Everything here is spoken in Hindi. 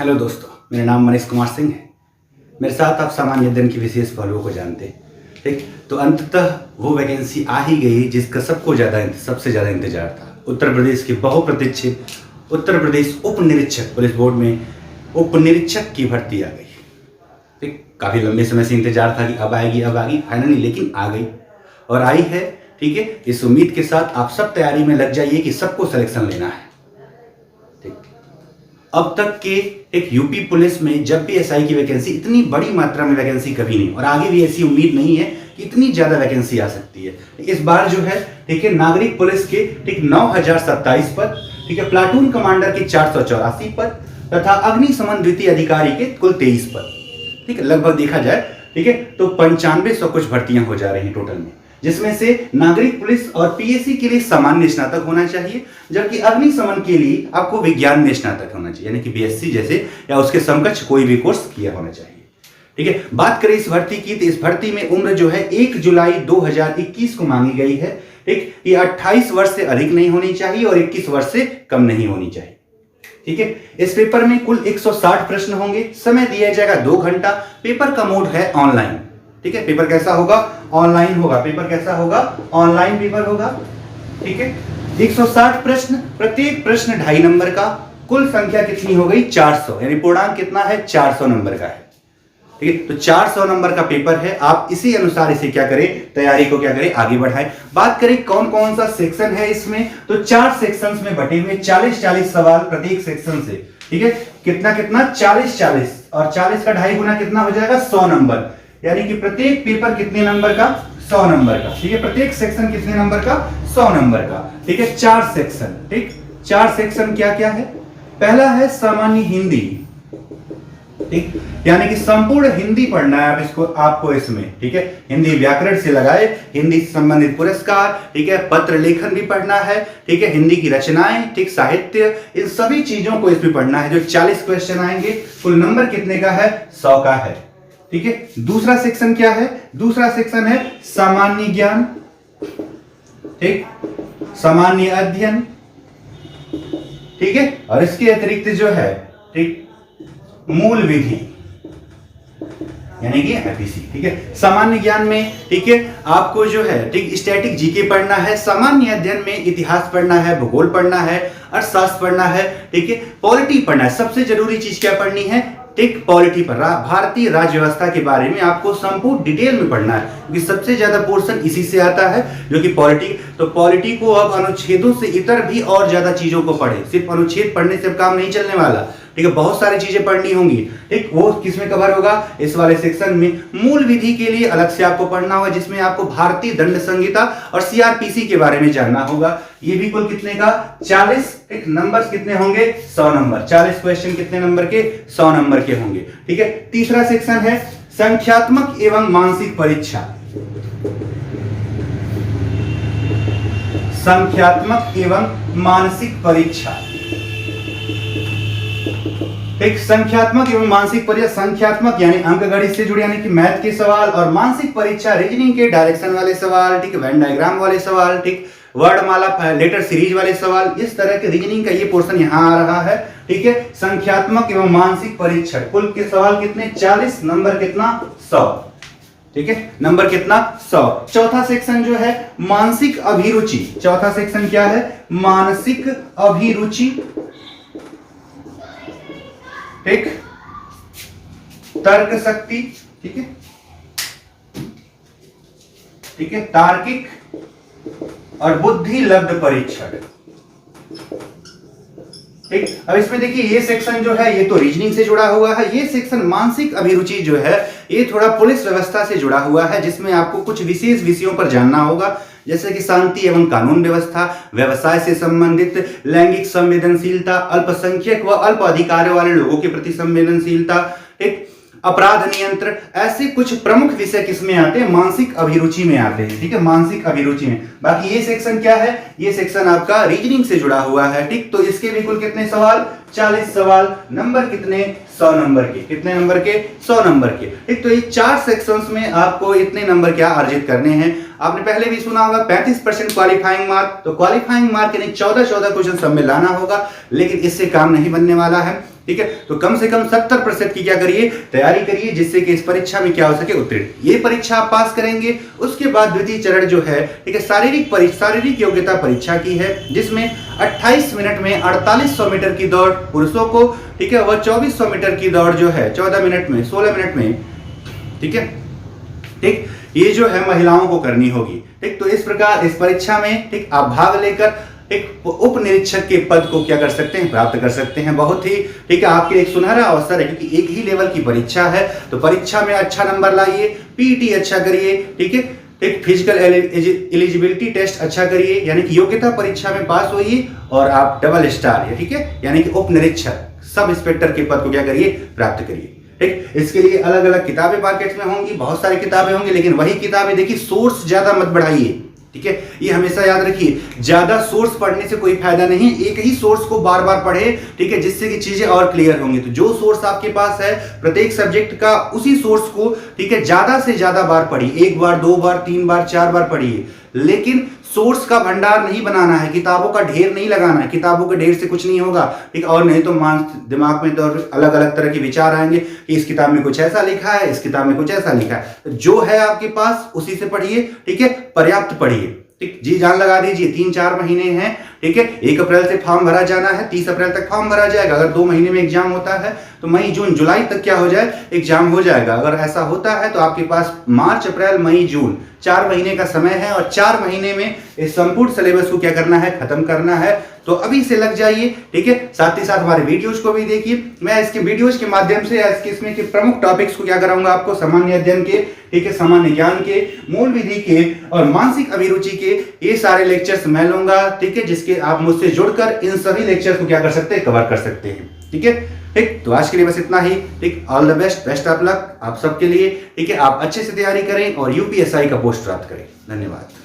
हेलो दोस्तों, मेरा नाम मनीष कुमार सिंह है। मेरे साथ आप सामान्य अध्ययन की विशेष पहलुओं को जानते हैं। ठीक, तो अंततः वो वैकेंसी आ ही गई जिसका सबसे ज़्यादा इंतजार था। उत्तर प्रदेश के बहुप्रतीक्षित उत्तर प्रदेश उप निरीक्षक पुलिस बोर्ड में उप निरीक्षक की भर्ती आ गई। ठीक, काफ़ी लंबे समय से इंतजार था कि अब आएगी फाइनली, लेकिन आ गई और आई है। ठीक है, इस उम्मीद के साथ आप सब तैयारी में लग जाइए कि सबको सिलेक्शन लेना है। अब तक के एक यूपी पुलिस में जब भी एसआई की वैकेंसी, इतनी बड़ी मात्रा में वैकेंसी कभी नहीं, और आगे भी ऐसी उम्मीद नहीं है कि इतनी ज्यादा वैकेंसी आ सकती है। इस बार जो है ठीक है, नागरिक पुलिस के ठीक 9027 पद, ठीक है, प्लाटून कमांडर के 484 पद तथा अग्निशमन द्वितीय अधिकारी के कुल 23 पद। ठीक है, लगभग देखा जाए ठीक है तो 9500 कुछ भर्तियां हो जा रही हैं टोटल में, जिसमें से नागरिक पुलिस और पीएससी के लिए सामान्य स्नातक होना चाहिए, जबकि अग्निशमन के लिए आपको विज्ञान में स्नातक होना चाहिए, यानी कि बीएससी जैसे या उसके समकक्ष कोई भी कोर्स किया होना चाहिए। ठीक है, बात करें इस भर्ती की, तो इस भर्ती में उम्र जो है 1 जुलाई 2021 को मांगी गई है। ठीक, ये 28 वर्ष से अधिक नहीं होनी चाहिए और 21 वर्ष से कम नहीं होनी चाहिए। ठीक है, इस पेपर में कुल 160 प्रश्न होंगे। समय दिया जाएगा 2 घंटा। पेपर का मोड है ऑनलाइन। ठीक है, पेपर कैसा होगा? ऑनलाइन होगा। पेपर कैसा होगा? ऑनलाइन पेपर होगा। ठीक है, 160 प्रश्न, प्रत्येक प्रश्न 2.5 नंबर का। कुल संख्या कितनी हो गई? 400, यानी पूर्णांक कितना है? 400 नंबर का है। ठीक है, तो 400 नंबर का पेपर है। आप इसी अनुसार इसे क्या करें, तैयारी को क्या करें, आगे बढ़ाएं। बात करें कौन कौन सा सेक्शन है इसमें, तो 4 सेक्शंस में बटे हुए 40-40 सवाल प्रत्येक सेक्शन से। ठीक है, कितना 40-40 और 40 का 2.5 गुना कितना हो जाएगा? 100 नंबर, यानी कि प्रत्येक पेपर कितने नंबर का? 100 नंबर का। ठीक है, प्रत्येक सेक्शन कितने नंबर का? 100 नंबर का। ठीक है, 4 सेक्शन। ठीक, 4 सेक्शन क्या क्या है? पहला है सामान्य हिंदी। ठीक, यानी कि संपूर्ण हिंदी पढ़ना है आपको इसमें। ठीक है, हिंदी व्याकरण से लगाए हिंदी से संबंधित पुरस्कार, ठीक है, पत्र लेखन भी पढ़ना है। ठीक है, हिंदी की रचनाएं, ठीक, साहित्य, इन सभी चीजों को इसमें पढ़ना है। जो 40 क्वेश्चन आएंगे, कुल नंबर कितने का है? 100 का है। ठीक है, दूसरा सेक्शन क्या है? दूसरा सेक्शन है सामान्य ज्ञान, ठीक, सामान्य अध्ययन। ठीक है, और इसके अतिरिक्त जो है ठीक मूल विधि, यानी कि एपीसी। ठीक है, सामान्य ज्ञान में ठीक है आपको जो है ठीक स्टैटिक जीके पढ़ना है। सामान्य अध्ययन में इतिहास पढ़ना है, भूगोल पढ़ना है, अर्थशास्त्र पढ़ना है। ठीक है, पॉलिटी पढ़ना है। सबसे जरूरी चीज क्या पढ़नी है? टिक पॉलिटी पर, भारतीय राज्य व्यवस्था के बारे में आपको संपूर्ण डिटेल में पढ़ना है, क्योंकि सबसे ज्यादा पोर्शन इसी से आता है, जो कि पॉलिटी। तो पॉलिटी को अब अनुच्छेदों से इतर भी और ज्यादा चीजों को पढ़े। सिर्फ अनुच्छेद पढ़ने से अब काम नहीं चलने वाला। ठीक है, बहुत सारी चीजें पढ़नी होंगी। ठीक, वो किसमें कवर होगा? इस वाले सेक्शन में। मूल विधि के लिए अलग से आपको पढ़ना होगा, जिसमें आपको भारतीय दंड संहिता और सीआरपीसी के बारे में जानना होगा। ये भी कुल कितने का? 40। एक नंबर कितने होंगे? 100 नंबर। 40 क्वेश्चन कितने नंबर के? 100 नंबर के होंगे। ठीक है, तीसरा सेक्शन है संख्यात्मक एवं मानसिक परीक्षा। संख्यात्मक एवं मानसिक परीक्षा। एक संख्यात्मक एवं मानसिक परीक्षा, संख्यात्मक यानी अंकगणित से जुड़े, यानी कि मैथ के सवाल, और मानसिक परीक्षा रीजनिंग के डायरेक्शन वाले सवाल, ठीक, वेन डायग्राम वाले सवाल, ठीक, वर्णमाला लेटर सीरीज वाले सवाल, इस तरह के रीजनिंग का ये पोर्शन यहां आ रहा है। ठीक है, संख्यात्मक एवं मानसिक परीक्षा, कुल के सवाल कितने? 40, नंबर कितना? 100। ठीक है, नंबर कितना? 100। चौथा सेक्शन जो है मानसिक अभिरुचि। चौथा सेक्शन क्या है? मानसिक अभिरुचि। ठीक, तर्क शक्ति, ठीक है, ठीक है, तार्किक और बुद्धि लब्ध परीक्षण। ठीक, अब इसमें देखिए ये सेक्शन जो है ये तो रीजनिंग से जुड़ा हुआ है। ये सेक्शन मानसिक अभिरुचि जो है ये थोड़ा पुलिस व्यवस्था से जुड़ा हुआ है, जिसमें आपको कुछ विशेष विषयों पर जानना होगा, जैसे कि शांति एवं कानून व्यवस्था, व्यवसाय से संबंधित, लैंगिक संवेदनशीलता, अल्पसंख्यक व अल्प अधिकारों वाले लोगों के प्रति संवेदनशीलता, ठीक, अपराध नियंत्रण, ऐसे कुछ प्रमुख विषय किसमें आते हैं? मानसिक अभिरुचि में आते हैं। ठीक है, मानसिक अभिरुचि में। बाकी ये सेक्शन क्या है? ये सेक्शन आपका रीजनिंग से जुड़ा हुआ है। ठीक, तो इसके भी कुल कितने सवाल? 40 सवाल। नंबर कितने? 100 नंबर के। कितने नंबर के? 100 नंबर के। ठीक, तो ये 4 सेक्शंस में आपको इतने नंबर क्या अर्जित करने हैं? आपने पहले भी सुना होगा 35% क्वालिफाइंग मार्क। तो क्वालिफाइंग मार्क यानी 14 क्वेश्चन सब में लाना होगा, लेकिन इससे काम नहीं बनने वाला है। ठीक है। तो कम से कम 70% की क्या करिए, तैयारी करिए, जिससे कि इस परीक्षा में क्या हो सके, उत्तीर्ण। ये परीक्षा आप पास करेंगे, उसके बाद द्वितीय चरण जो है, ठीक है, शारीरिक योग्यता परीक्षा की है, जिसमें 28 मिनट में 4800 मीटर की दौड़ पुरुषों को, ठीक है, वह 2400 मीटर की दौड़ जो है 16 मिनट में, ठीक है, ठीक, ये जो है महिलाओं को करनी होगी, ठीक। तो इस प्रकार इस परीक्षा में, ठीक, आप भाग लेकर एक उप निरीक्षक के पद को क्या कर सकते हैं, प्राप्त कर सकते हैं। बहुत ही, ठीक है, आपके लिए एक सुनहरा अवसर है, क्योंकि एक ही लेवल की परीक्षा है। तो परीक्षा में अच्छा नंबर लाइए, पीईटी अच्छा करिए, ठीक है, एक फिजिकल एलिजिबिलिटी टेस्ट अच्छा करिए, यानी कि योग्यता परीक्षा में पास होइए और आप डबल स्टार, ठीक है, यानी कि उप निरीक्षक सब इंस्पेक्टर के पद को क्या करिए, प्राप्त करिए, ठीक। इसके लिए अलग अलग किताबें मार्केट में होंगी, बहुत सारी किताबें होंगी, लेकिन वही किताबें देखिए, सोर्स ज्यादा मत बढ़ाइए, ठीक है, ये हमेशा याद रखिए। ज्यादा सोर्स पढ़ने से कोई फायदा नहीं, एक ही सोर्स को बार बार पढ़े, ठीक है, जिससे कि चीजें और क्लियर होंगी। तो जो सोर्स आपके पास है प्रत्येक सब्जेक्ट का, उसी सोर्स को, ठीक है, ज्यादा से ज्यादा बार पढ़िए, 1 बार 2 बार 3 बार 4 बार पढ़िए, लेकिन सोर्स का भंडार नहीं बनाना है, किताबों का ढेर नहीं लगाना है। किताबों के ढेर से कुछ नहीं होगा, ठीक, और नहीं तो दिमाग में तो अलग अलग तरह के विचार आएंगे कि इस किताब में कुछ ऐसा लिखा है, इस किताब में कुछ ऐसा लिखा है। तो जो है आपके पास उसी से पढ़िए, ठीक है, पर्याप्त पढ़िए, ठीक, जी जान लगा दीजिए। 3-4 महीने हैं, ठीक है, 1 अप्रैल से फॉर्म भरा जाना है, 30 अप्रैल तक फॉर्म भरा जाएगा। अगर 2 महीने में एग्जाम होता है तो मई जून जुलाई तक क्या हो जाए, एग्जाम हो जाएगा। अगर ऐसा होता है तो आपके पास मार्च अप्रैल मई जून 4 महीने का समय है, और 4 महीने में इस संपूर्ण सिलेबस को क्या करना है, खत्म करना है। तो अभी से लग जाइए, ठीक है। साथ ही साथ हमारे वीडियोज को भी देखिए। मैं इसके वीडियोज के माध्यम से इसमें के प्रमुख टॉपिक्स को क्या कराऊंगा आपको, सामान्य अध्ययन के, ठीक है, सामान्य ज्ञान के, मूल विधि के और मानसिक अभिरुचि के, ये सारे लेक्चर्स मैं लूंगा, ठीक है, जिसके आप मुझसे जुड़कर इन सभी लेक्चर्स को क्या कर सकते हैं, कवर कर सकते हैं, ठीक है, ठीक। तो आज के लिए बस इतना ही, ठीक। All the best, best of luck आप सबके लिए, ठीक है। आप अच्छे से तैयारी करें और यूपीएसआई का पोस्ट प्राप्त करें। धन्यवाद।